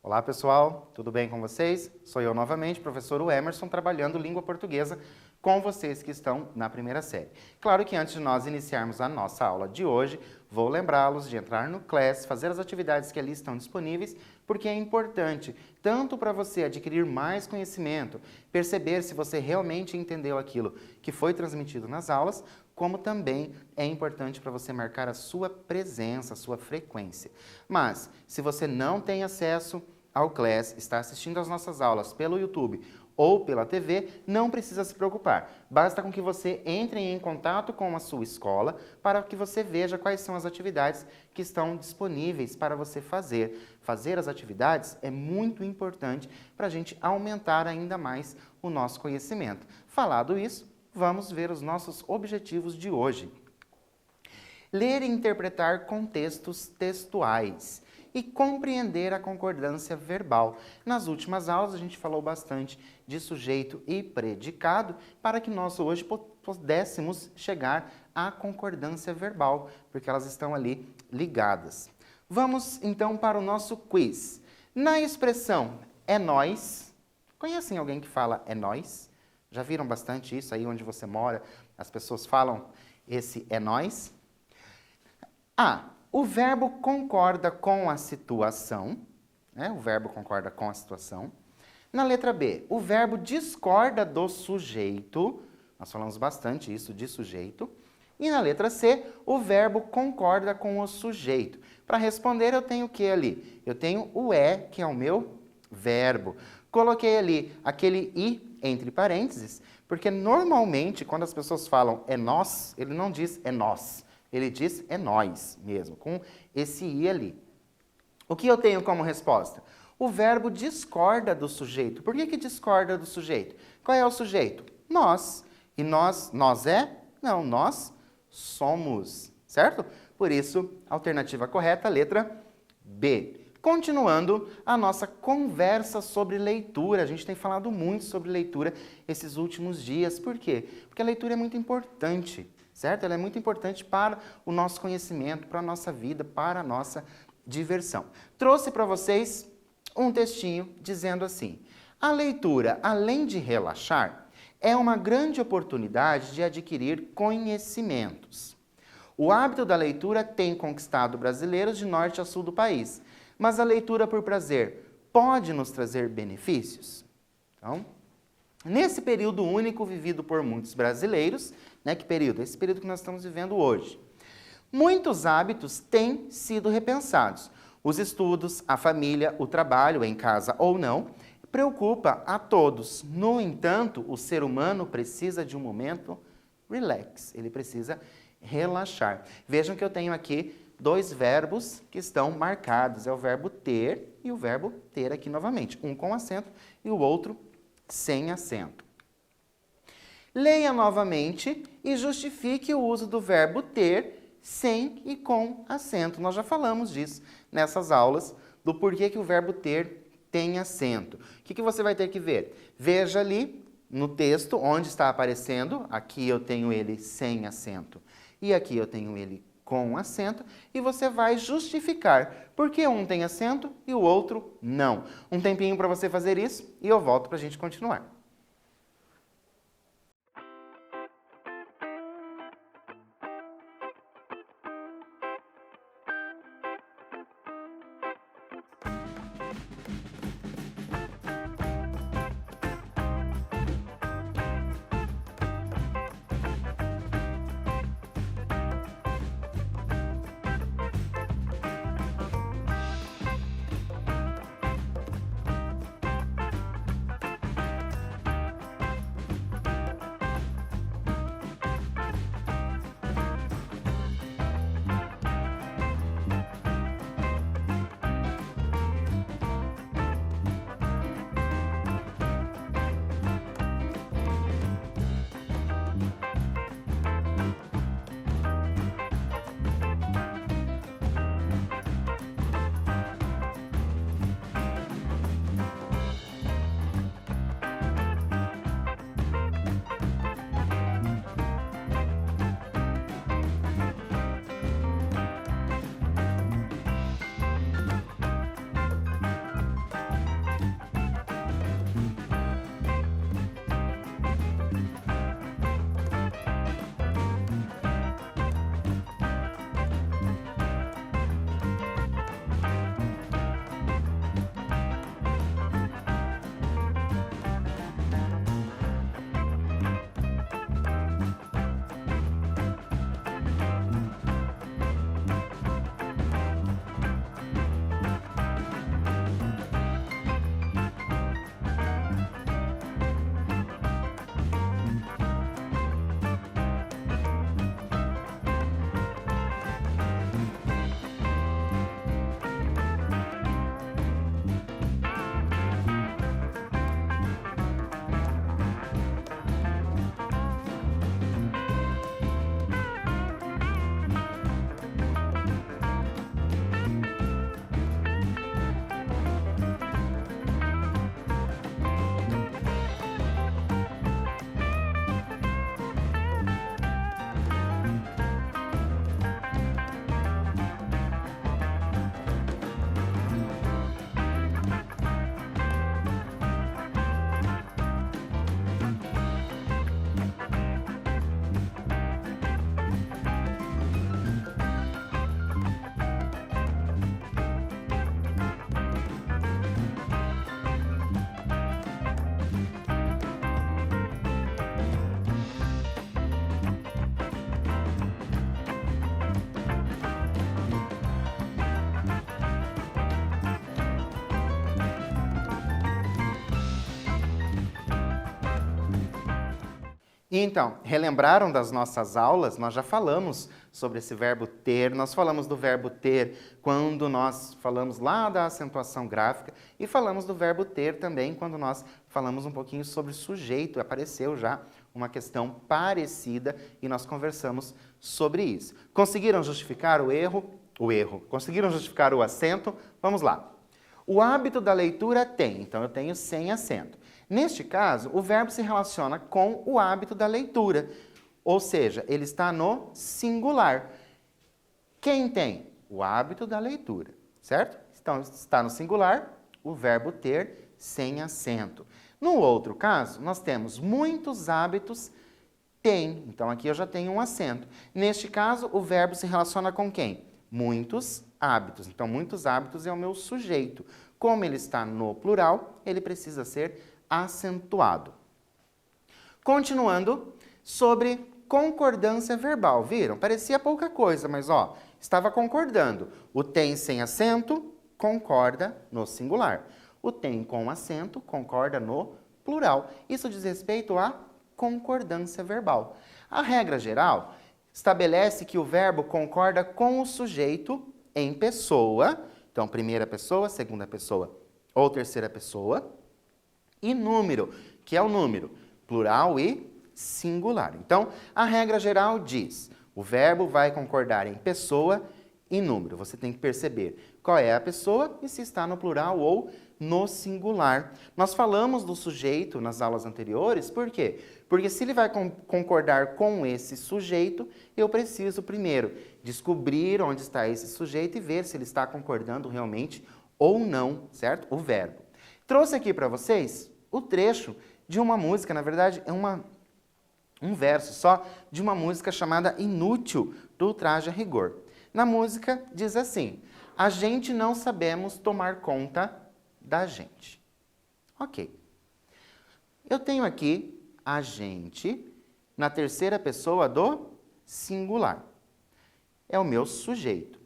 Olá pessoal, tudo bem com vocês? Sou eu novamente, professor Emerson, trabalhando língua portuguesa com vocês que estão na primeira série. Claro que antes de nós iniciarmos a nossa aula de hoje, vou lembrá-los de entrar no Class, fazer as atividades que ali estão disponíveis, porque é importante tanto para você adquirir mais conhecimento, perceber se você realmente entendeu aquilo que foi transmitido nas aulas, como também é importante para você marcar a sua presença, a sua frequência. Mas, se você não tem acesso ao Class, está assistindo às nossas aulas pelo YouTube ou pela TV, não precisa se preocupar. Basta com que você entre em contato com a sua escola para que você veja quais são as atividades que estão disponíveis para você fazer. Fazer as atividades é muito importante para a gente aumentar ainda mais o nosso conhecimento. Falado isso, vamos ver os nossos objetivos de hoje. Ler e interpretar contextos textuais e compreender a concordância verbal. Nas últimas aulas a gente falou bastante de sujeito e predicado para que nós hoje pudéssemos chegar à concordância verbal, porque elas estão ali ligadas. Vamos então para o nosso quiz. Na expressão é nóis, conhecem alguém que fala é nóis? Já viram bastante isso aí onde você mora? As pessoas falam esse é nóis? O verbo concorda com a situação, né? O verbo concorda com a situação. Na letra B, o verbo discorda do sujeito. Nós falamos bastante isso de sujeito. E na letra C, o verbo concorda com o sujeito. Para responder, eu tenho o que ali? Eu tenho o é, que é o meu verbo. Coloquei ali aquele i entre parênteses, porque normalmente, quando as pessoas falam é nós, ele não diz é nós. Ele diz é nós mesmo, com esse i ali. O que eu tenho como resposta? O verbo discorda do sujeito. Por que discorda do sujeito? Qual é o sujeito? Nós. E nós é? Não, nós somos, certo? Por isso, alternativa correta, letra B. Continuando a nossa conversa sobre leitura. A gente tem falado muito sobre leitura esses últimos dias. Por quê? Porque a leitura é muito importante, certo? Ela é muito importante para o nosso conhecimento, para a nossa vida, para a nossa diversão. Trouxe para vocês um textinho dizendo assim: a leitura, além de relaxar, é uma grande oportunidade de adquirir conhecimentos. O hábito da leitura tem conquistado brasileiros de norte a sul do país, mas a leitura por prazer pode nos trazer benefícios? Então, nesse período único vivido por muitos brasileiros, né, que período? Esse período que nós estamos vivendo hoje. Muitos hábitos têm sido repensados. Os estudos, a família, o trabalho, em casa ou não, preocupa a todos. No entanto, o ser humano precisa de um momento relax. Ele precisa relaxar. Vejam que eu tenho aqui dois verbos que estão marcados. É o verbo ter e o verbo ter aqui novamente. Um com acento e o outro sem acento. Leia novamente e justifique o uso do verbo ter sem e com acento. Nós já falamos disso nessas aulas, do porquê que o verbo ter tem acento. O que você vai ter que ver? Veja ali no texto onde está aparecendo. Aqui eu tenho ele sem acento e aqui eu tenho ele com acento, e você vai justificar por que um tem acento e o outro não. Um tempinho para você fazer isso e eu volto para a gente continuar. Então, relembraram das nossas aulas? Nós já falamos sobre esse verbo ter, nós falamos do verbo ter quando nós falamos lá da acentuação gráfica e falamos do verbo ter também quando nós falamos um pouquinho sobre sujeito, apareceu já uma questão parecida e nós conversamos sobre isso. Conseguiram justificar o erro? Conseguiram justificar o acento? Vamos lá. O hábito da leitura tem, então eu tenho sem acento. Neste caso, o verbo se relaciona com o hábito da leitura, ou seja, ele está no singular. Quem tem? O hábito da leitura, certo? Então, está no singular, o verbo ter sem acento. No outro caso, nós temos muitos hábitos têm, então aqui eu já tenho um acento. Neste caso, o verbo se relaciona com quem? Muitos hábitos. Então, muitos hábitos é o meu sujeito. Como ele está no plural, ele precisa ser acentuado. Continuando, sobre concordância verbal. Viram? Parecia pouca coisa, mas ó, estava concordando. O tem sem acento concorda no singular. O tem com acento concorda no plural. Isso diz respeito à concordância verbal. A regra geral estabelece que o verbo concorda com o sujeito em pessoa, então primeira pessoa, segunda pessoa ou terceira pessoa, e número, que é o número, plural e singular. Então, a regra geral diz, o verbo vai concordar em pessoa e número. Você tem que perceber qual é a pessoa e se está no plural ou no singular. Nós falamos do sujeito nas aulas anteriores, por quê? Porque se ele vai concordar com esse sujeito, eu preciso primeiro descobrir onde está esse sujeito e ver se ele está concordando realmente ou não, certo? O verbo. Trouxe aqui para vocês o trecho de uma música, na verdade é um verso só, de uma música chamada Inútil, do Traje a Rigor. Na música diz assim, a gente não sabemos tomar conta da gente. Ok. Eu tenho aqui a gente na terceira pessoa do singular. É o meu sujeito.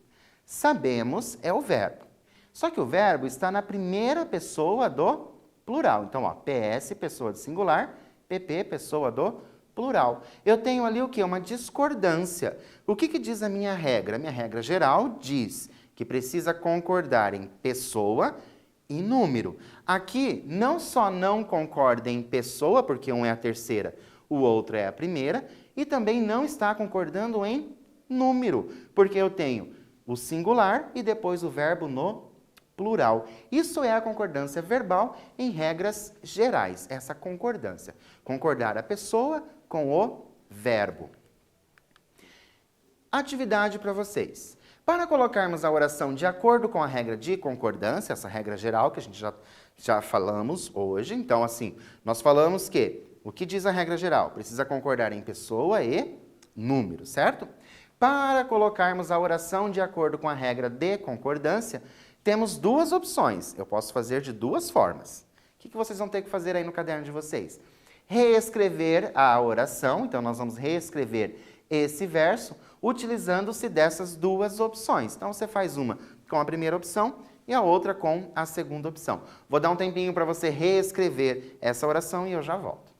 Sabemos é o verbo. Só que o verbo está na primeira pessoa do plural. Então, ó, PS, pessoa do singular, PP, pessoa do plural. Eu tenho ali o quê? Uma discordância. O que diz a minha regra? A minha regra geral diz que precisa concordar em pessoa e número. Aqui, não só não concorda em pessoa, porque um é a terceira, o outro é a primeira, e também não está concordando em número, porque eu tenho o singular e depois o verbo no plural. Isso é a concordância verbal em regras gerais, essa concordância. Concordar a pessoa com o verbo. Atividade para vocês. Para colocarmos a oração de acordo com a regra de concordância, essa regra geral que a gente já falamos hoje, então assim, nós falamos que o que diz a regra geral? Precisa concordar em pessoa e número, certo? Para colocarmos a oração de acordo com a regra de concordância, temos duas opções. Eu posso fazer de duas formas. O que vocês vão ter que fazer aí no caderno de vocês? Reescrever a oração, então nós vamos reescrever esse verso utilizando-se dessas duas opções. Então você faz uma com a primeira opção e a outra com a segunda opção. Vou dar um tempinho para você reescrever essa oração e eu já volto.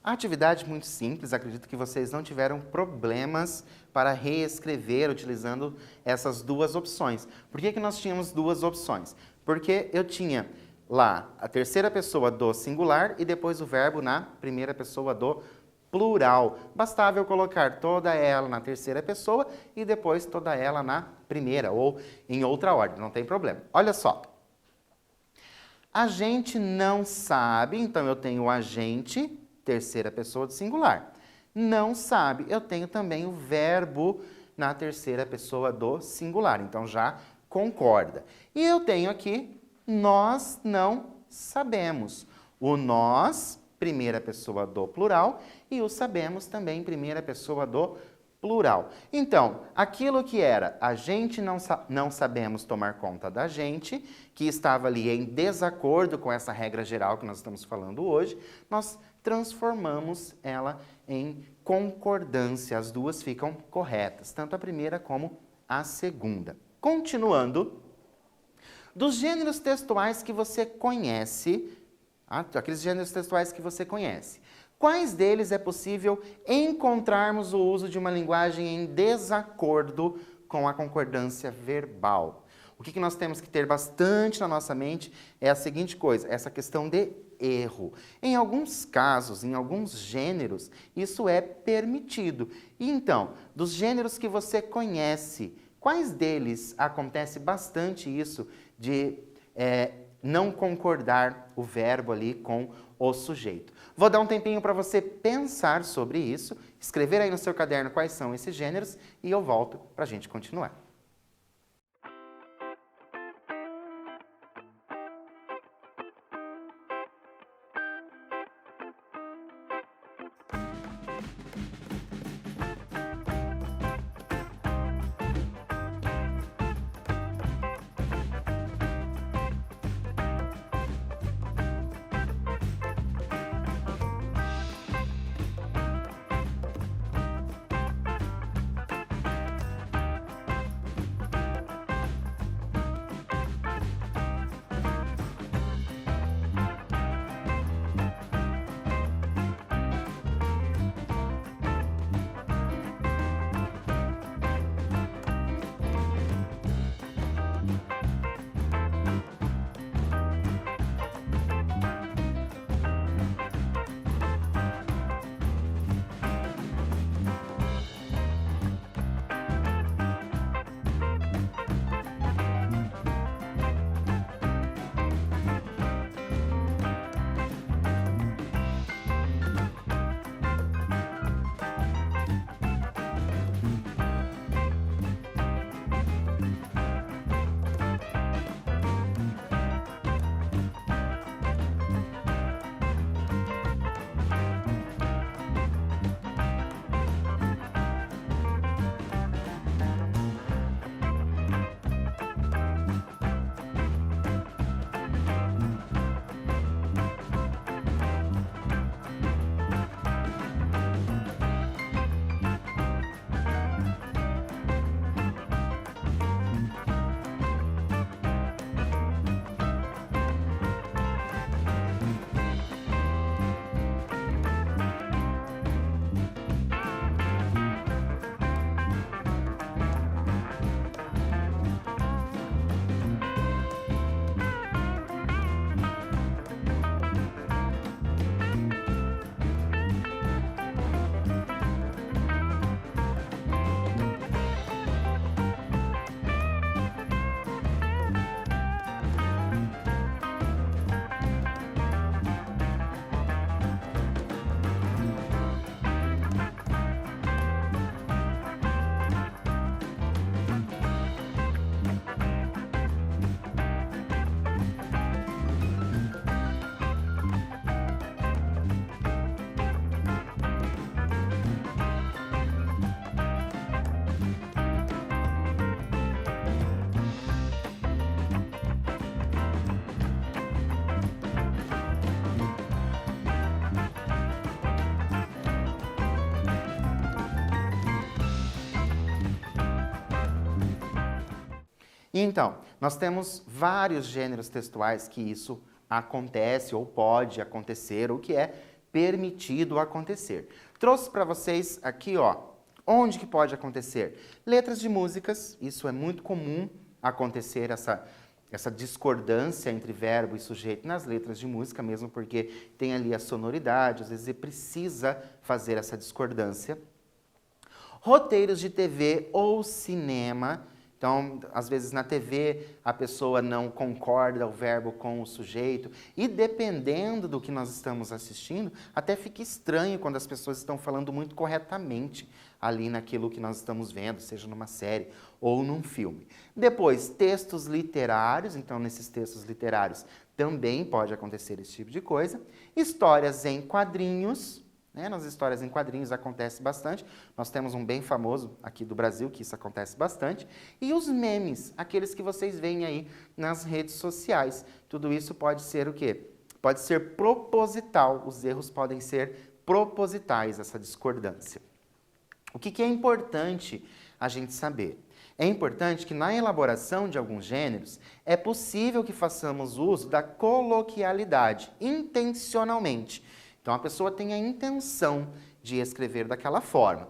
A atividade muito simples, acredito que vocês não tiveram problemas para reescrever utilizando essas duas opções. Por que nós tínhamos duas opções? Porque eu tinha lá a terceira pessoa do singular e depois o verbo na primeira pessoa do plural. Bastava eu colocar toda ela na terceira pessoa e depois toda ela na primeira ou em outra ordem, não tem problema. Olha só. A gente não sabe, então eu tenho o agente, terceira pessoa do singular. Não sabe, eu tenho também o verbo na terceira pessoa do singular, então já concorda. E eu tenho aqui, nós não sabemos. O nós, primeira pessoa do plural, e o sabemos também, primeira pessoa do plural. Então, aquilo que era a gente não sabemos tomar conta da gente, que estava ali em desacordo com essa regra geral que nós estamos falando hoje, nós transformamos ela em concordância. As duas ficam corretas, tanto a primeira como a segunda. Continuando, dos gêneros textuais que você conhece, aqueles gêneros textuais que você conhece, quais deles é possível encontrarmos o uso de uma linguagem em desacordo com a concordância verbal? O que nós temos que ter bastante na nossa mente é a seguinte coisa, essa questão de erro. Em alguns casos, em alguns gêneros, isso é permitido. E então, dos gêneros que você conhece, quais deles acontece bastante isso de não concordar o verbo ali com o sujeito? Vou dar um tempinho para você pensar sobre isso, escrever aí no seu caderno quais são esses gêneros e eu volto para a gente continuar. Então, nós temos vários gêneros textuais que isso acontece ou pode acontecer, o que é permitido acontecer. Trouxe para vocês aqui, ó, onde que pode acontecer? Letras de músicas, isso é muito comum acontecer, essa discordância entre verbo e sujeito nas letras de música, mesmo porque tem ali a sonoridade, às vezes você precisa fazer essa discordância. Roteiros de TV ou cinema. Então, às vezes na TV a pessoa não concorda o verbo com o sujeito e dependendo do que nós estamos assistindo, até fica estranho quando as pessoas estão falando muito corretamente ali naquilo que nós estamos vendo, seja numa série ou num filme. Depois, textos literários, então nesses textos literários também pode acontecer esse tipo de coisa. Histórias em quadrinhos. Nas histórias em quadrinhos acontece bastante. Nós temos um bem famoso aqui do Brasil, que isso acontece bastante. E os memes, aqueles que vocês veem aí nas redes sociais. Tudo isso pode ser o quê? Pode ser proposital. Os erros podem ser propositais, essa discordância. O que é importante a gente saber? É importante que na elaboração de alguns gêneros, é possível que façamos uso da coloquialidade, intencionalmente. Então, a pessoa tem a intenção de escrever daquela forma.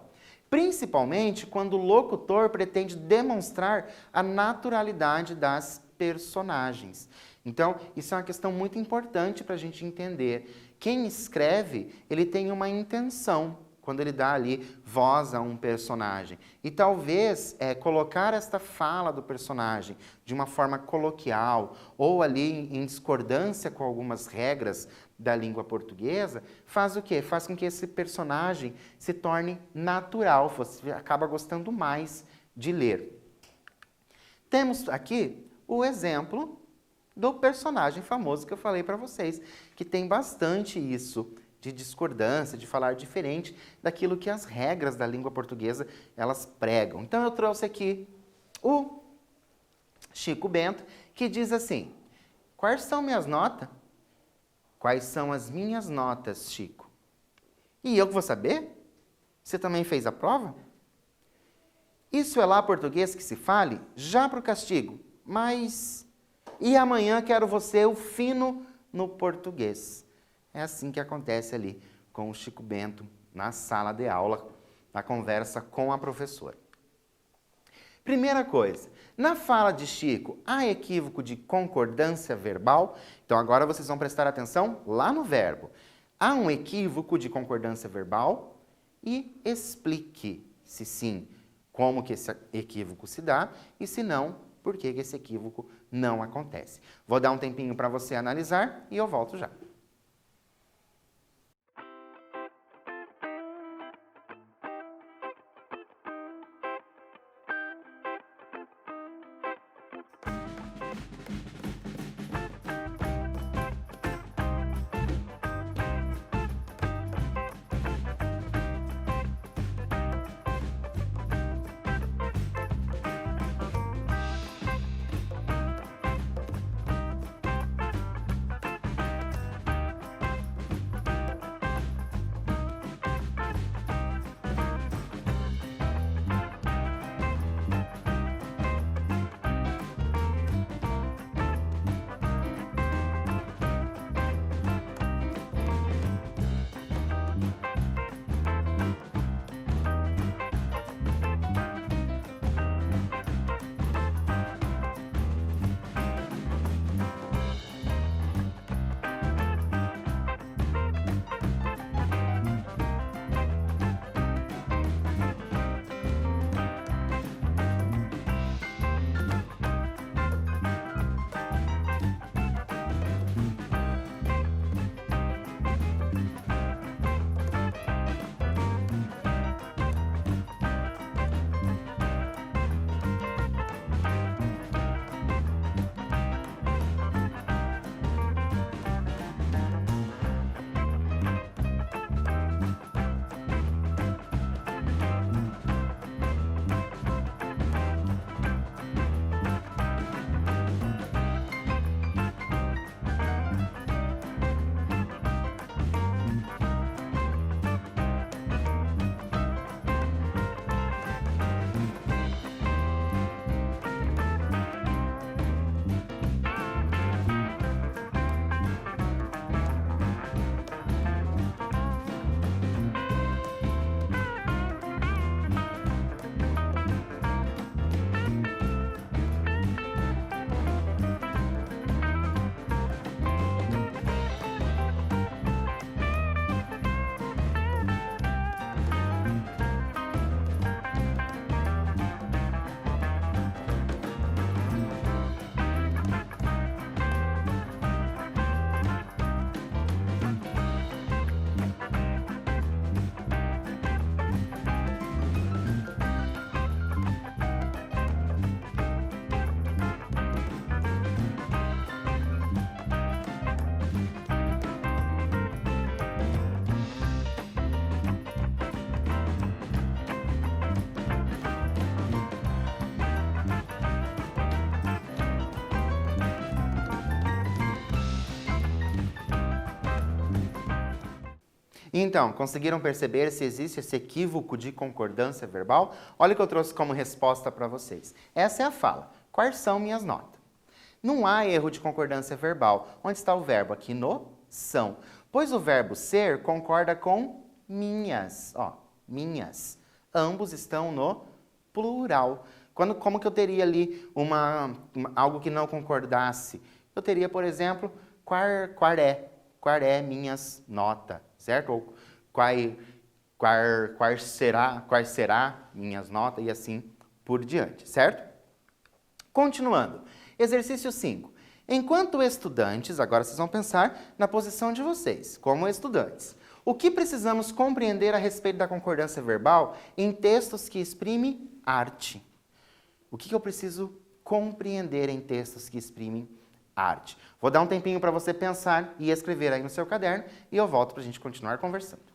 Principalmente quando o locutor pretende demonstrar a naturalidade das personagens. Então, isso é uma questão muito importante para a gente entender. Quem escreve, ele tem uma intenção quando ele dá ali voz a um personagem. E talvez colocar esta fala do personagem de uma forma coloquial ou ali em discordância com algumas regras da língua portuguesa, faz o quê? Faz com que esse personagem se torne natural, você acaba gostando mais de ler. Temos aqui o exemplo do personagem famoso que eu falei para vocês, que tem bastante isso de discordância, de falar diferente daquilo que as regras da língua portuguesa elas pregam. Então eu trouxe aqui o Chico Bento, que diz assim: quais são minhas notas? Quais são as minhas notas, Chico? E eu que vou saber? Você também fez a prova? Isso é lá português que se fale? Já para o castigo. Mas e amanhã quero você o fino no português. É assim que acontece ali com o Chico Bento na sala de aula, na conversa com a professora. Primeira coisa, na fala de Chico, há equívoco de concordância verbal? Então agora vocês vão prestar atenção lá no verbo. Há um equívoco de concordância verbal? E explique, se sim, como que esse equívoco se dá e se não, por que esse equívoco não acontece. Vou dar um tempinho para você analisar e eu volto já. Então, conseguiram perceber se existe esse equívoco de concordância verbal? Olha o que eu trouxe como resposta para vocês. Essa é a fala. Quais são minhas notas? Não há erro de concordância verbal. Onde está o verbo? Aqui no são. Pois o verbo ser concorda com minhas. Ó, minhas. Ambos estão no plural. Como que eu teria ali algo que não concordasse? Eu teria, por exemplo, quar é minhas nota, certo? Ou quais será minhas notas e assim por diante, certo? Continuando. Exercício 5. Enquanto estudantes, agora vocês vão pensar na posição de vocês, como estudantes. O que precisamos compreender a respeito da concordância verbal em textos que exprimem arte? O que eu preciso compreender em textos que exprimem arte? Vou dar um tempinho para você pensar e escrever aí no seu caderno e eu volto para a gente continuar conversando.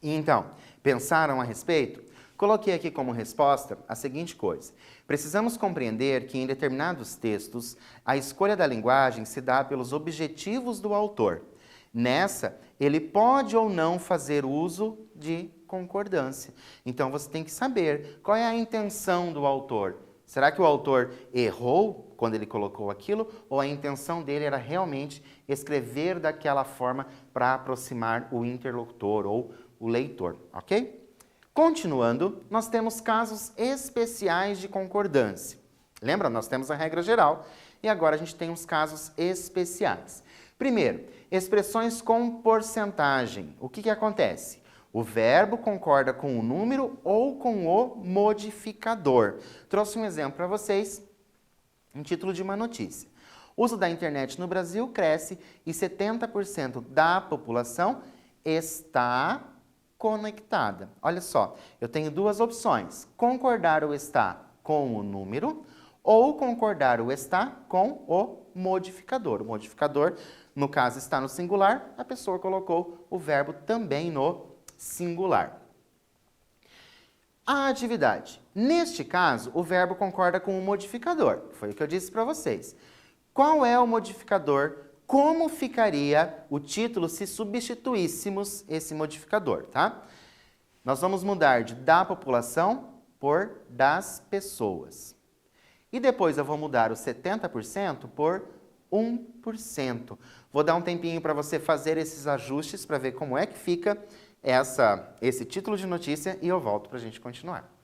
Então, pensaram a respeito? Coloquei aqui como resposta a seguinte coisa. Precisamos compreender que em determinados textos, a escolha da linguagem se dá pelos objetivos do autor. Nessa, ele pode ou não fazer uso de concordância. Então, você tem que saber qual é a intenção do autor. Será que o autor errou quando ele colocou aquilo? Ou a intenção dele era realmente escrever daquela forma para aproximar o interlocutor ou o leitor, ok? Continuando, nós temos casos especiais de concordância. Lembra? Nós temos a regra geral e agora a gente tem os casos especiais. Primeiro, expressões com porcentagem. O que acontece? O verbo concorda com o número ou com o modificador. Trouxe um exemplo para vocês, um título de uma notícia. O uso da internet no Brasil cresce e 70% da população está conectada. Olha só, eu tenho duas opções. Concordar o está com o número ou concordar o está com o modificador. O modificador, no caso, está no singular, a pessoa colocou o verbo também no singular. A atividade. Neste caso, o verbo concorda com o modificador. Foi o que eu disse para vocês. Qual é o modificador? Como ficaria o título se substituíssemos esse modificador, tá? Nós vamos mudar de da população por das pessoas. E depois eu vou mudar o 70% por 1%. Vou dar um tempinho para você fazer esses ajustes para ver como é que fica esse título de notícia e eu volto para a gente continuar.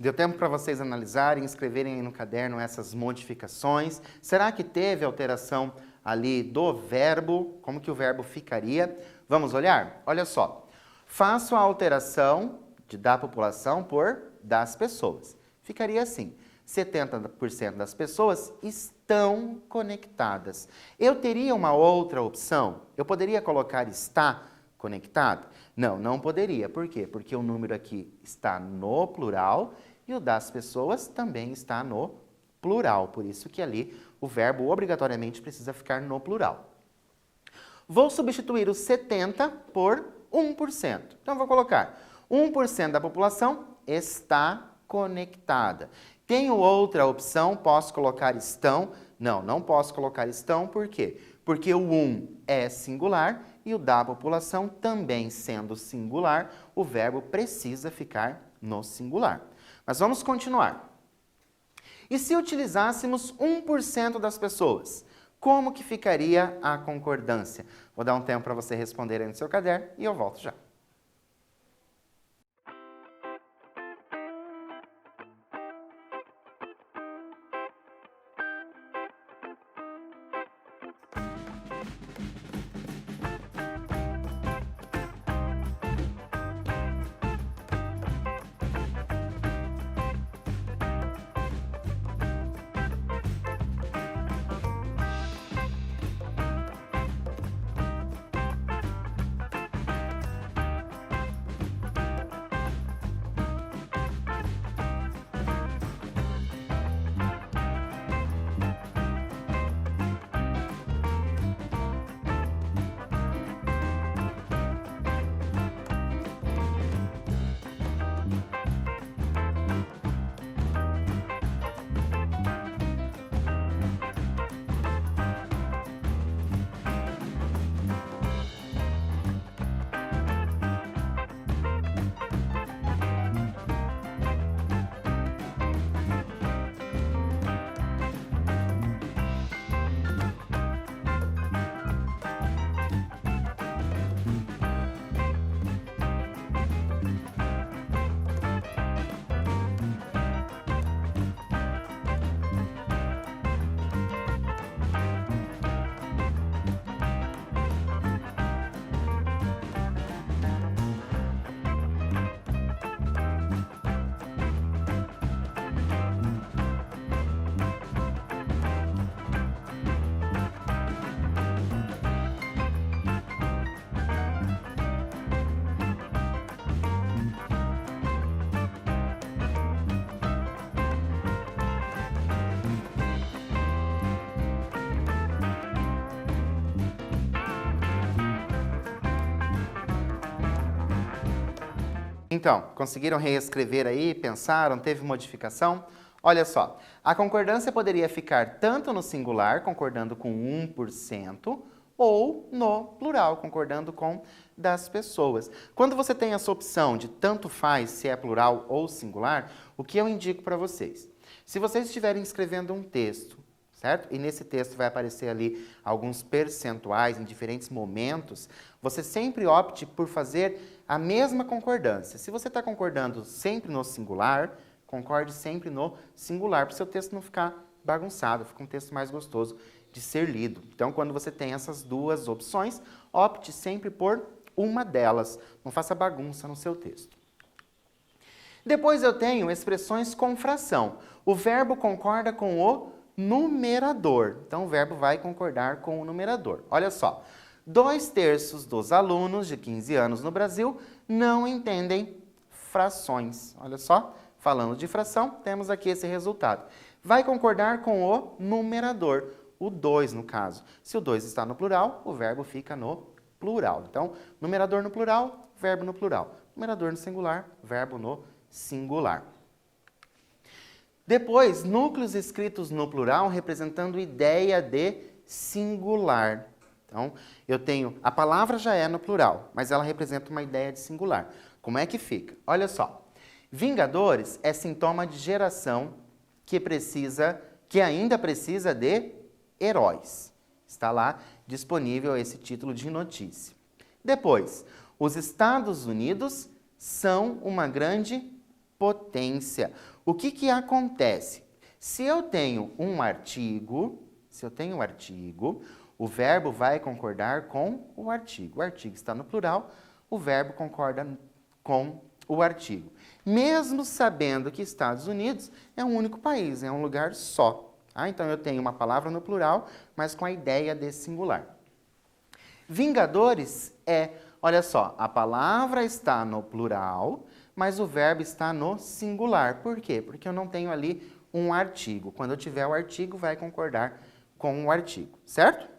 Deu tempo para vocês analisarem, escreverem aí no caderno essas modificações. Será que teve alteração ali do verbo? Como que o verbo ficaria? Vamos olhar? Olha só. Faço a alteração de da população por das pessoas. Ficaria assim. 70% das pessoas estão conectadas. Eu teria uma outra opção? Eu poderia colocar está conectado? Não, não poderia. Por quê? Porque o número aqui está no plural e o das pessoas também está no plural. Por isso que ali o verbo obrigatoriamente precisa ficar no plural. Vou substituir o 70 por 1%. Então, vou colocar 1% da população está conectada. Tenho outra opção, posso colocar estão? Não, não posso colocar estão, por quê? Porque o 1 é singular e o da população também sendo singular, o verbo precisa ficar no singular. Mas vamos continuar. E se utilizássemos 1% das pessoas? como que ficaria a concordância? Vou dar um tempo para você responder aí no seu caderno e eu volto já. Então, conseguiram reescrever aí? Pensaram? Teve modificação? Olha só, a concordância poderia ficar tanto no singular, concordando com 1%, ou no plural, concordando com das pessoas. Quando você tem essa opção de tanto faz se é plural ou singular, o que eu indico para vocês? Se vocês estiverem escrevendo um texto, certo? E nesse texto vai aparecer ali alguns percentuais em diferentes momentos, você sempre opte por fazer a mesma concordância. Se você está concordando sempre no singular, concorde sempre no singular, para o seu texto não ficar bagunçado, fica um texto mais gostoso de ser lido. Então, quando você tem essas duas opções, opte sempre por uma delas, não faça bagunça no seu texto. Depois eu tenho expressões com fração. O verbo concorda com o numerador. Então, o verbo vai concordar com o numerador. Olha só, 2/3 dos alunos de 15 anos no Brasil não entendem frações. Olha só, falando de fração, temos aqui esse resultado. Vai concordar com o numerador, o 2 no caso. Se o 2 está no plural, o verbo fica no plural. Então, numerador no plural, verbo no plural. Numerador no singular, verbo no singular. Depois, núcleos escritos no plural representando ideia de singular. Então, eu tenho, a palavra já é no plural, mas ela representa uma ideia de singular. Como é que fica? Olha só, Vingadores é sintoma de geração que ainda precisa de heróis. Está lá disponível esse título de notícia. Depois, os Estados Unidos são uma grande potência. O que acontece? Se eu tenho um artigo, o verbo vai concordar com o artigo. O artigo está no plural, o verbo concorda com o artigo. Mesmo sabendo que Estados Unidos é um único país, é um lugar só. Então, eu tenho uma palavra no plural, mas com a ideia de singular. Vingadores olha só, a palavra está no plural, mas o verbo está no singular. Por quê? Porque eu não tenho ali um artigo. Quando eu tiver o artigo, vai concordar com o artigo, certo?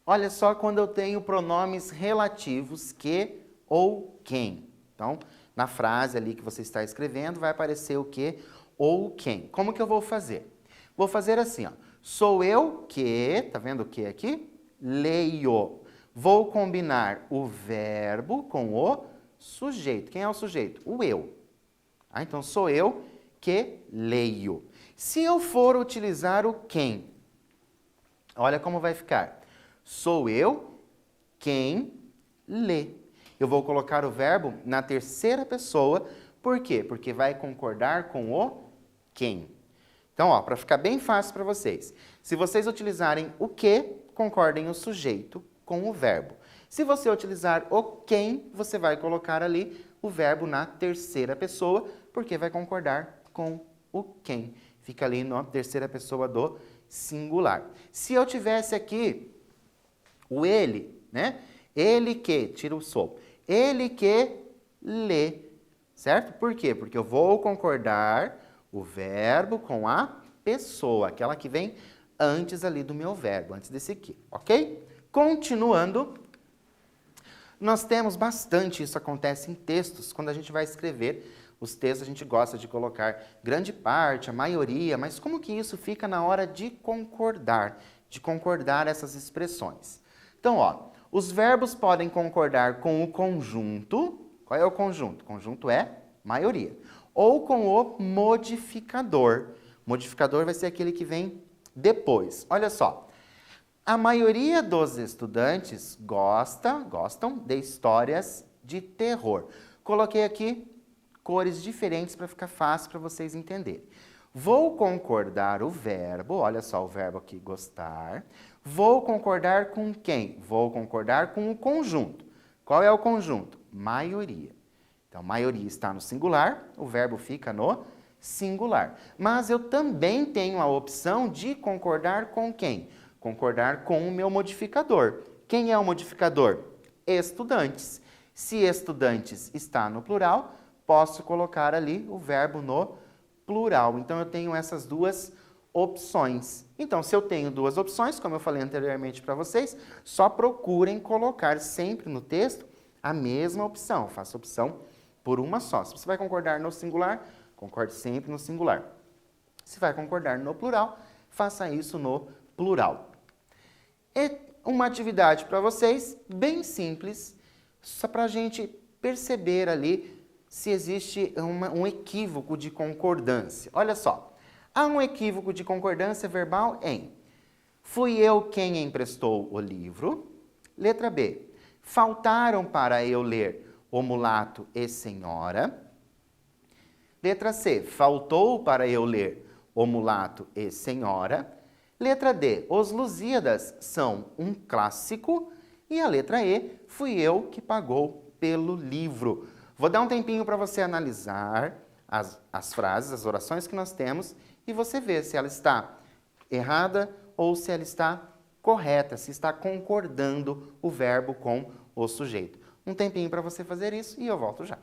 Olha só quando eu tenho pronomes relativos que ou quem. Então, na frase ali que você está escrevendo, vai aparecer o que ou quem. Como que eu vou fazer? Vou fazer assim, ó. Sou eu que, tá vendo o que aqui? Leio. Vou combinar o verbo com o sujeito. Quem é o sujeito? O eu. Então, sou eu que leio. Se eu for utilizar o quem, Olha como vai ficar. Sou eu quem lê. Eu vou colocar o verbo na terceira pessoa. Por quê? Porque vai concordar com o quem. Então, ó, para ficar bem fácil para vocês. Se vocês utilizarem o que, concordem o sujeito com o verbo. Se você utilizar o quem, você vai colocar ali o verbo na terceira pessoa, porque vai concordar com o quem. Fica ali na terceira pessoa do singular. Se eu tivesse aqui o ele, né? Ele que, tira o sou. Ele que lê, certo? Por quê? Porque eu vou concordar o verbo com a pessoa, aquela que vem antes ali do meu verbo, antes desse aqui, ok? Continuando, nós temos bastante, isso acontece em textos, quando a gente vai escrever os textos, a gente gosta de colocar grande parte, a maioria, mas como que isso fica na hora de concordar essas expressões? Então, ó, os verbos podem concordar com o conjunto. Qual é o conjunto? O conjunto é maioria. Ou com o modificador. O modificador vai ser aquele que vem depois. Olha só, a maioria dos estudantes gostam de histórias de terror. Coloquei aqui cores diferentes para ficar fácil para vocês entenderem. Vou concordar o verbo, olha só o verbo aqui, gostar. Vou concordar com quem? Vou concordar com o conjunto. Qual é o conjunto? Maioria. Então, maioria está no singular, o verbo fica no singular. Mas eu também tenho a opção de concordar com quem? Concordar com o meu modificador. Quem é o modificador? Estudantes. Se estudantes está no plural, posso colocar ali o verbo no plural. Então, eu tenho essas duas opções. Então, se eu tenho duas opções, como eu falei anteriormente para vocês, só procurem colocar sempre no texto a mesma opção. Faça opção por uma só. Se você vai concordar no singular, concorde sempre no singular. Se vai concordar no plural, faça isso no plural. E uma atividade para vocês, bem simples, só para a gente perceber ali se existe um equívoco de concordância. Olha só, há um equívoco de concordância verbal em fui eu quem emprestou o livro. Letra B, faltaram para eu ler o mulato e senhora. Letra C, faltou para eu ler o mulato e senhora. Letra D, os Lusíadas são um clássico. E a letra E, fui eu que pagou pelo livro. Vou dar um tempinho para você analisar as frases, as orações que nós temos e você ver se ela está errada ou se ela está correta, se está concordando o verbo com o sujeito. Um tempinho para você fazer isso e eu volto já.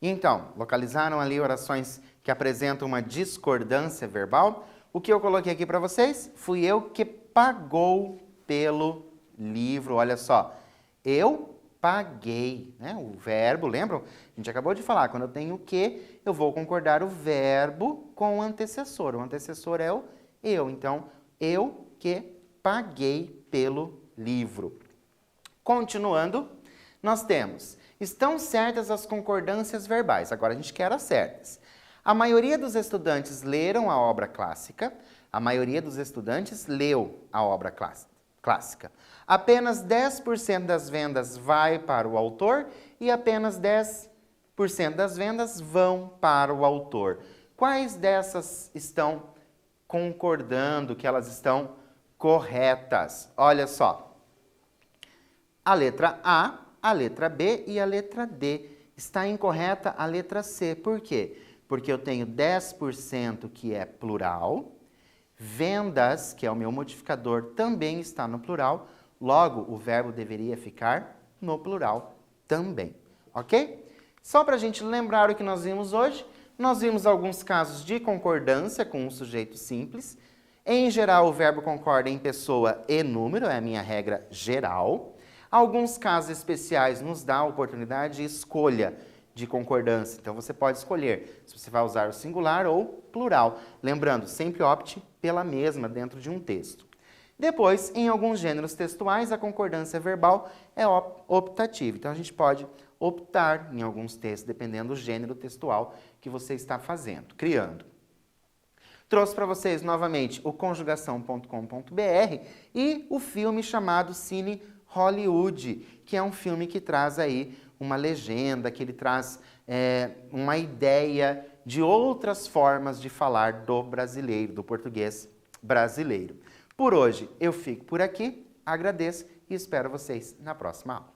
Então, localizaram ali orações que apresentam uma discordância verbal? O que eu coloquei aqui para vocês? Fui eu que pagou pelo livro. Olha só, eu paguei, né? O verbo, lembram? A gente acabou de falar, quando eu tenho o que, eu vou concordar o verbo com o antecessor. O antecessor é o eu. Então, eu que paguei pelo livro. Continuando, nós temos, estão certas as concordâncias verbais. Agora a gente quer as certas. A maioria dos estudantes leram a obra clássica. A maioria dos estudantes leu a obra clássica. Apenas 10% das vendas vai para o autor e apenas 10% das vendas vão para o autor. Quais dessas estão concordando que elas estão corretas? Olha só. A letra A, a letra B e a letra D. Está incorreta a letra C. Por quê? Porque eu tenho 10% que é plural, vendas, que é o meu modificador, também está no plural, logo o verbo deveria ficar no plural também, ok? Só para a gente lembrar o que nós vimos hoje, nós vimos alguns casos de concordância com um sujeito simples. Em geral, o verbo concorda em pessoa e número, é a minha regra geral. Alguns casos especiais nos dá a oportunidade de escolha de concordância. Então, você pode escolher se você vai usar o singular ou plural. Lembrando, sempre opte pela mesma dentro de um texto. Depois, em alguns gêneros textuais, a concordância verbal é optativa. Então, a gente pode optar em alguns textos, dependendo do gênero textual que você está fazendo, criando. Trouxe para vocês, novamente, o conjugação.com.br e o filme chamado Cine Hollywood, que é um filme que traz aí uma legenda, que ele traz uma ideia de outras formas de falar do brasileiro, do português brasileiro. Por hoje eu fico por aqui, agradeço e espero vocês na próxima aula.